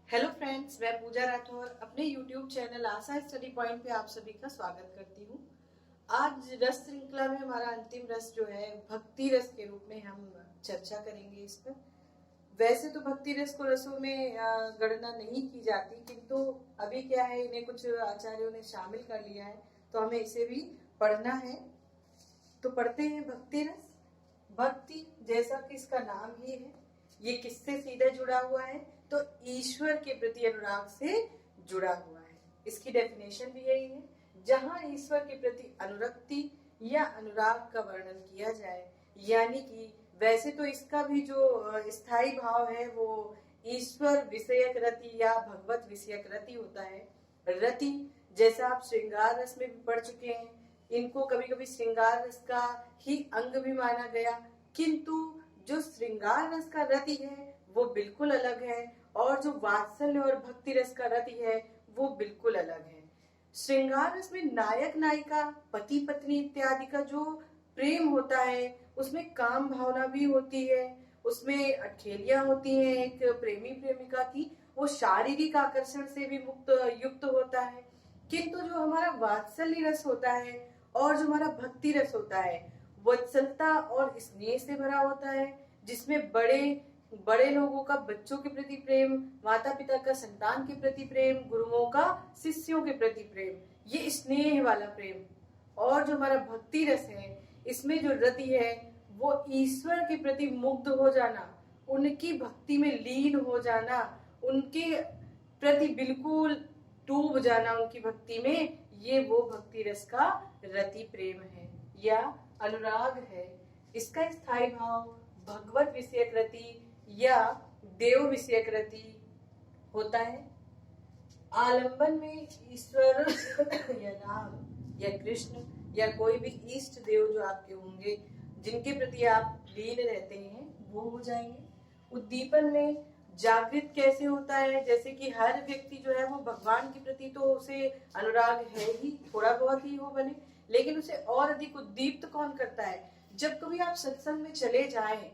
Hello friends, मैं पूजा राठौर अपने YouTube channel आशा study point पे आप सभी का स्वागत करती हूँ। आज रस श्रृंखला में हमारा अंतिम रस जो है भक्ति रस के रूप में हम चर्चा करेंगे इस पर। वैसे तो भक्ति रस को रसों में गणना नहीं की जाती, किंतु अभी क्या है, इन्हें कुछ आचार्यों ने शामिल कर लिया है, तो हमें इसे भी पढ़ना है। तो पढ़ते हैं भक्ति रस। भक्ति, जैसा कि इसका नाम ही है, ये किससे सीधे जुड़ा हुआ है? तो ईश्वर के प्रति अनुराग से जुड़ा हुआ है। इसकी डेफिनेशन भी यही है, जहां ईश्वर के प्रति अनुरक्ति या अनुराग का वर्णन किया जाए, यानी कि वैसे तो इसका भी जो स्थायी भाव है वो ईश्वर विषयक रति या भगवत विषयक रति होता है। रति, जैसा आप श्रृंगार रस में भी पढ़ चुके हैं, इनको कभी कभी श्रृंगार रस का ही अंग भी माना गया, किंतु जो श्रृंगार रस का रति है वो बिल्कुल अलग है, और जो वात्सल्य और भक्ति रस का रति है वो बिल्कुल अलग है। श्रृंगार रस में नायक नायिका, पति पत्नी इत्यादि का जो प्रेम होता है, उसमें काम भावना भी होती है, उसमें अठखेलियां होती हैं एक प्रेमी प्रेमिका की, वो शारीरिक आकर्षण से भी युक्त होता है। किंतु जो हमारा वात्सल्य रस होता है और जो हमारा भक्ति रस होता है, वत्सलता और स्नेह से भरा होता है, जिसमें बड़े बड़े लोगों का बच्चों के प्रति प्रेम, माता पिता का संतान के प्रति प्रेम, गुरुओं का शिष्यों के प्रति प्रेम, ये स्नेह वाला प्रेम। और जो हमारा भक्ति रस है, इसमें जो रति है वो ईश्वर के प्रति मुग्ध हो जाना, उनकी भक्ति में लीन हो जाना, उनके प्रति बिल्कुल डूब जाना उनकी भक्ति में, ये वो भक्ति रस का रति प्रेम है या अनुराग है। इसका स्थायी भाव भगवत विषयक रति या देव विषयक रति होता है। आलंबन में ईश्वर या राम या कृष्ण या कोई भी इष्ट देव जो आपके होंगे, जिनके प्रति आप लीन रहते हैं, वो हो जाएंगे। उद्दीपन में जागृत कैसे होता है, जैसे कि हर व्यक्ति जो है वो भगवान के प्रति तो उसे अनुराग है ही, थोड़ा बहुत ही हो भले, लेकिन उसे और अधिक उद्दीप्त कौन करता है? जब कभी आप सत्संग में चले जाएं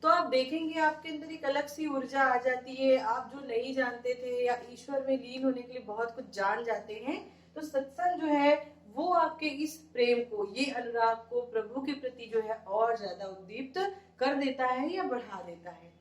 तो आप देखेंगे आपके अंदर एक अलग सी ऊर्जा आ जाती है। आप जो नहीं जानते थे या ईश्वर में लीन होने के लिए बहुत कुछ जान जाते हैं, तो सत्संग जो है वो आपके इस प्रेम को, ये अनुराग को प्रभु के प्रति जो है और ज्यादा उद्दीप्त कर देता है या बढ़ा देता है।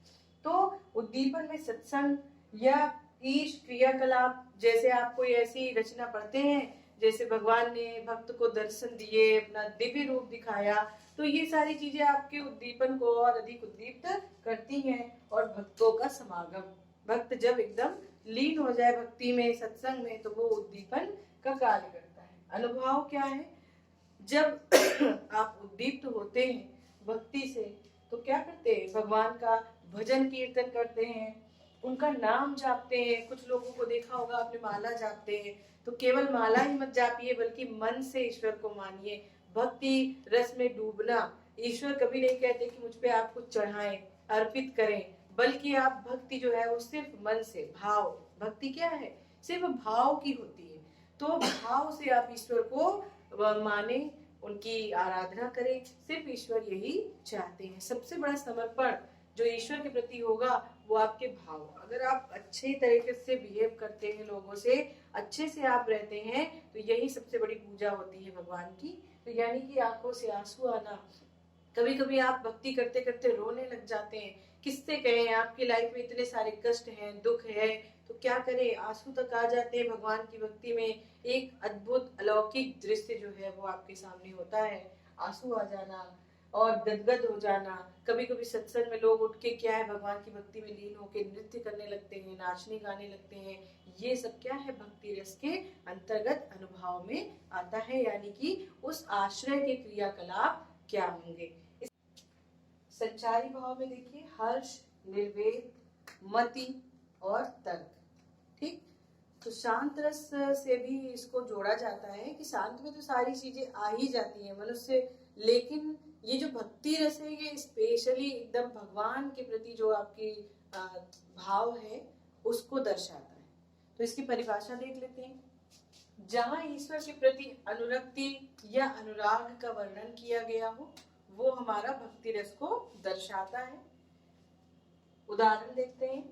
तो उद्दीपन में सत्संग या ईश क्रियाकलाप, जैसे आप कोई ऐसी रचना पढ़ते हैं जैसे भगवान ने भक्त को दर्शन दिए, अपना दिव्य रूप दिखाया, तो ये सारी चीजें आपके उद्दीपन को और अधिक उद्दीप्त करती हैं। और भक्तों का समागम, भक्त जब एकदम लीन हो जाए भक्ति में, सत्संग में, तो वो उद्दीपन का कार्य करता है। अनुभव क्या है? जब आप उद्दीप्त होते हैं भक्ति से, तो क्या करते हैं? भगवान का भजन कीर्तन करते हैं, उनका नाम जापते हैं। कुछ लोगों को देखा होगा आपने, माला जापते हैं, तो केवल माला ही मत जापिए, बल्कि मन से ईश्वर को मानिए। भक्ति रस में डूबना, ईश्वर कभी नहीं कहते कि मुझ पे आप कुछ चढ़ाएं, अर्पित करें, बल्कि आप भक्ति जो है वो सिर्फ मन से, भाव, भक्ति क्या है? सिर्फ भाव की होती है। तो भाव से आप ईश्वर को माने, उनकी आराधना करें, सिर्फ ईश्वर यही चाहते हैं। सबसे बड़ा समर्पण जो ईश्वर के प्रति होगा वो आपके भाव। अगर आप अच्छे तरीके से बिहेव करते हैं, लोगों से अच्छे से आप रहते हैं, तो यही सबसे बड़ी पूजा होती है भगवान की। तो यानी कि आंखों से आंसू आना, कभी कभी आप भक्ति करते करते रोने लग जाते हैं, किससे कहें? आपकी लाइफ में इतने सारे कष्ट हैं, दुख है, तो क्या करें, आंसू तक आ जाते हैं भगवान की भक्ति में। एक अद्भुत अलौकिक दृश्य जो है वो आपके सामने होता है, आंसू आ जाना और गदगद हो जाना। कभी कभी सत्संग में लोग उठ के क्या है, भगवान की भक्ति में लीन होकर नृत्य करने लगते हैं, नाचने गाने लगते हैं। ये सब क्या है? भक्ति रस के अंतर्गत अनुभव में आता है, यानी कि उस आश्रय के क्रियाकलाप क्या होंगे। संचारी भाव में देखिए, हर्ष, निर्वेद, मति और तर्क। ठीक, तो शांत रस से भी इसको जोड़ा जाता है कि शांत में तो सारी चीजें आ ही जाती हैं मनुष्य, लेकिन ये जो भक्ति रस है ये स्पेशली एकदम भगवान के प्रति जो आपकी भाव है उसको दर्शाता है। तो इसकी परिभाषा देख लेते हैं। जहां ईश्वर के प्रति अनुरक्ति या अनुराग का वर्णन किया गया हो, वो हमारा भक्ति रस को दर्शाता है। उदाहरण देखते हैं।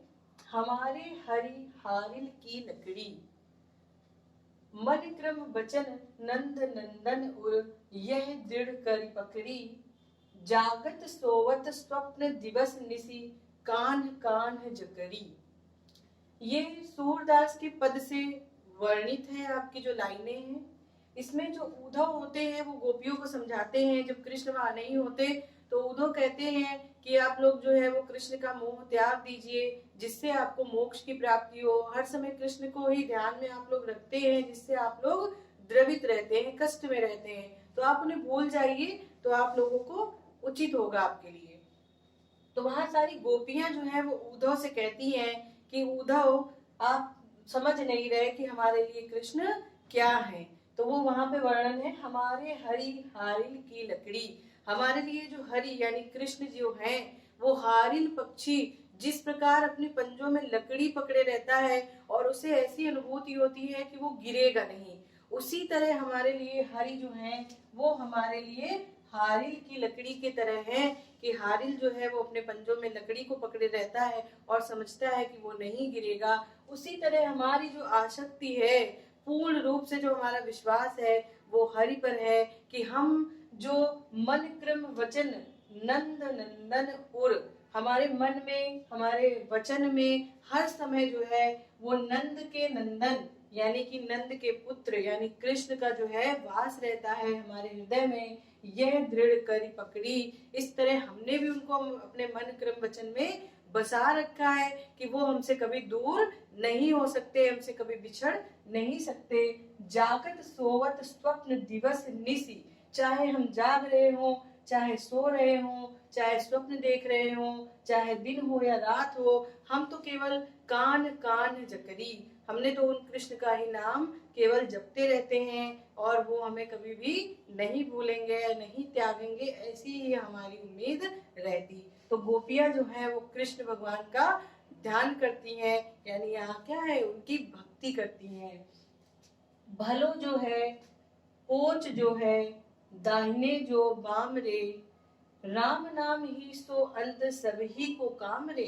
हमारे हरि हारिल की लकड़ी, मन क्रम वचन नंद नंदन उर, यह दृढ़ कर पकड़ी, जागत सोवत स्वप्न दिवस निसी, कान कान जकड़ी। ये सूरदास के पद से वर्णित है आपकी जो लाइनें हैं। इसमें जो उद्धव होते हैं वो गोपियों को समझाते हैं, जब कृष्ण वहां नहीं होते तो उद्धव कहते हैं कि आप लोग जो है वो कृष्ण का मोह त्याग दीजिए, जिससे आपको मोक्ष की प्राप्ति हो। हर समय कृष्ण को ही ध्यान में आप लोग रखते हैं, जिससे आप लोग द्रवित रहते हैं, कष्ट में रहते हैं, तो आप उन्हें भूल जाइए तो आप लोगों को उचित होगा आपके लिए। तो वहां सारी गोपियां जो है वो उद्धव से कहती हैं कि उद्धव आप समझ नहीं रहे कि हमारे लिए कृष्ण क्या है। तो वो वहां पे वर्णन है, हमारे हरि हारिल की लकड़ी, हमारे लिए जो हरि यानी कृष्ण जो है वो हारिल पक्षी जिस प्रकार अपने पंजों में लकड़ी पकड़े रहता है और उसे ऐसी अनुभूति होती है कि वो गिरेगा नहीं, उसी तरह हमारे लिए हरि जो है वो हमारे लिए हारिल की लकड़ी की तरह है कि हारिल जो है वो अपने पंजों में लकड़ी को पकड़े रहता है और समझता है कि वो नहीं गिरेगा। उसी तरह हमारी जो आसक्ति है, पूर्ण रूप से जो हमारा विश्वास है वो हरि पर है कि हम जो मन क्रम वचन नंद नंदन उर, हमारे मन में हमारे वचन में हर समय जो है वो नंद के नंदन यानी कि नंद के पुत्र यानी कृष्ण का जो है वास रहता है हमारे हृदय में, यह दृढ़ करी पकड़ी। इस तरह हमने भी उनको अपने मन क्रम वचन में बसा रखा है कि वो हमसे कभी दूर नहीं हो सकते, हमसे कभी बिछड़ नहीं सकते। जागत सोवत स्वप्न दिवस निसी, चाहे हम जाग रहे हो, चाहे सो रहे हो, चाहे स्वप्न देख रहे हो, चाहे दिन हो या रात हो, हम तो केवल कान कान जकरी, हमने तो उन कृष्ण का ही नाम केवल जपते रहते हैं और वो हमें कभी भी नहीं भूलेंगे, नहीं त्यागेंगे, ऐसी ही हमारी उम्मीद रहती। तो गोपियां जो है वो कृष्ण भगवान का ध्यान करती हैं, यानी यहाँ क्या है, उनकी भक्ति करती हैं। भलो जो है पोच जो है दाहिने जो बाम रे, राम नाम ही सो अंत सभी को काम रे।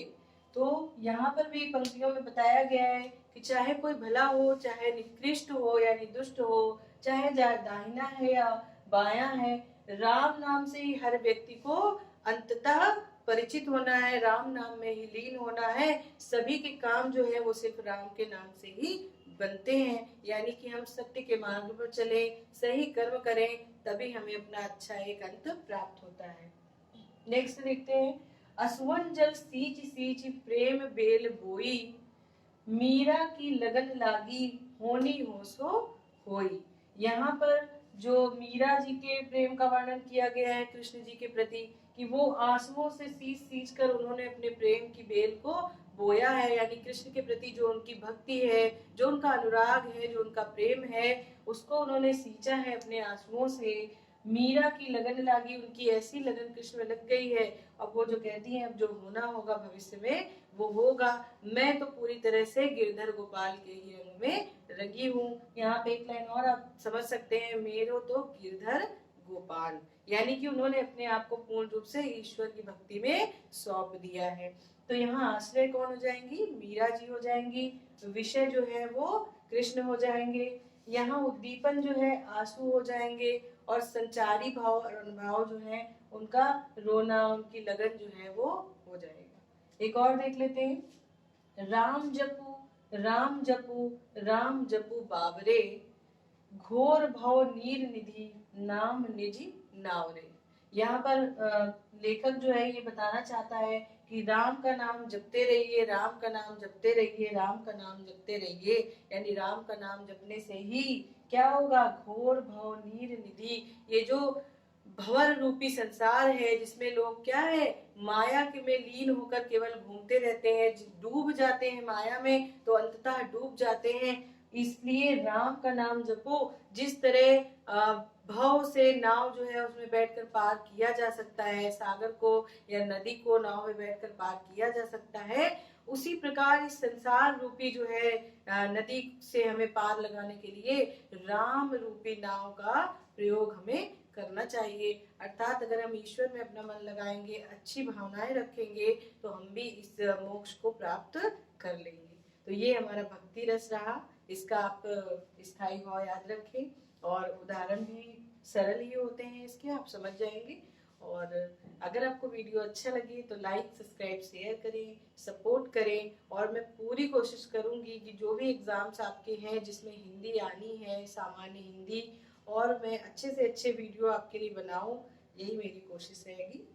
तो यहाँ पर भी पंक्तियों में बताया गया है कि चाहे कोई भला हो, चाहे निकृष्ट हो यानी दुष्ट हो, चाहे दाहिना है या बाया है, राम नाम से ही हर व्यक्ति को अंततः परिचित होना है, राम नाम में ही लीन होना है। सभी के काम जो है वो सिर्फ राम के नाम से ही बनते हैं, यानी कि हम सत्य के मार्ग पर चले, सही कर्म करें, तभी हमें अपना अच्छा एक अंत प्राप्त होता है। नेक्स्ट देखते हैं, असुवन जल सींच सींच प्रेम बेल बोई, मीरा की लगन लागी होनी हो सो होई। यहाँ पर जो मीरा जी के प्रेम का वर्णन किया गया है कृष्ण जी के प्रति कि वो आंसुओं से सींच सींच कर उन्होंने अपने प्रेम की बेल को बोया है, यानी कृष्ण के प्रति जो उनकी भक्ति है, जो उनका अनुराग है, जो उनका प्रेम है, उसको उन्होंने सींचा है अपने आंसुओं से। मीरा की लगन लागी, उनकी ऐसी लगन कृष्ण में लग गई है, अब वो जो कहती हैं अब जो होना होगा भविष्य में वो होगा, मैं तो पूरी तरह से गिरधर गोपाल के ही रंग में रंगी हूँ। यहाँ पे एक लाइन और आप समझ सकते हैं, मेरो तो गिरधर गोपाल, यानी कि उन्होंने अपने आप को पूर्ण रूप से ईश्वर की भक्ति में सौंप दिया है। तो यहाँ आश्रय कौन हो जाएंगी, मीरा जी हो जाएंगी, विषय जो है वो कृष्ण हो जाएंगे, यहाँ उद्दीपन जो है आंसू हो जाएंगे, और संचारी भाव और अनुभाव जो है उनका रोना, उनकी लगन जो है वो हो जाएगा। एक और देख लेते हैं, राम जपू राम जपू राम जपू बाबरे, घोर भव नीर निधि नाम निजी नावरे। यहाँ पर लेखक जो है ये बताना चाहता है कि राम का नाम जपते रहिए, राम का नाम जपते रहिए, राम का नाम जपते रहिए, यानी राम का नाम जपने से ही क्या होगा, घोर भव नीर निधि, ये जो भंवर रूपी संसार है जिसमें लोग क्या है माया के में लीन होकर केवल घूमते रहते हैं, डूब जाते हैं माया में, तो अंततः डूब जाते हैं। इसलिए राम का नाम जपो। जिस तरह भाव से नाव जो है उसमें बैठकर पार किया जा सकता है, सागर को या नदी को नाव में बैठकर पार किया जा सकता है, उसी प्रकार इस संसार रूपी जो है नदी से हमें पार लगाने के लिए राम रूपी नाव का प्रयोग हमें करना चाहिए। अर्थात अगर हम ईश्वर में अपना मन लगाएंगे, अच्छी भावनाएं रखेंगे, तो हम भी इस मोक्ष को प्राप्त कर लेंगे। तो ये हमारा भक्ति रस रहा, इसका आप स्थायी भाव याद रखें, और उदाहरण भी सरल ही होते हैं इसके, आप समझ जाएंगे। और अगर आपको वीडियो अच्छा लगे तो लाइक, सब्सक्राइब, शेयर करें, सपोर्ट करें। और मैं पूरी कोशिश करूंगी कि जो भी एग्जाम्स आपके हैं जिसमें हिंदी आनी है, सामान्य हिंदी, और मैं अच्छे से अच्छे वीडियो आपके लिए बनाऊं, यही मेरी कोशिश रहेगी।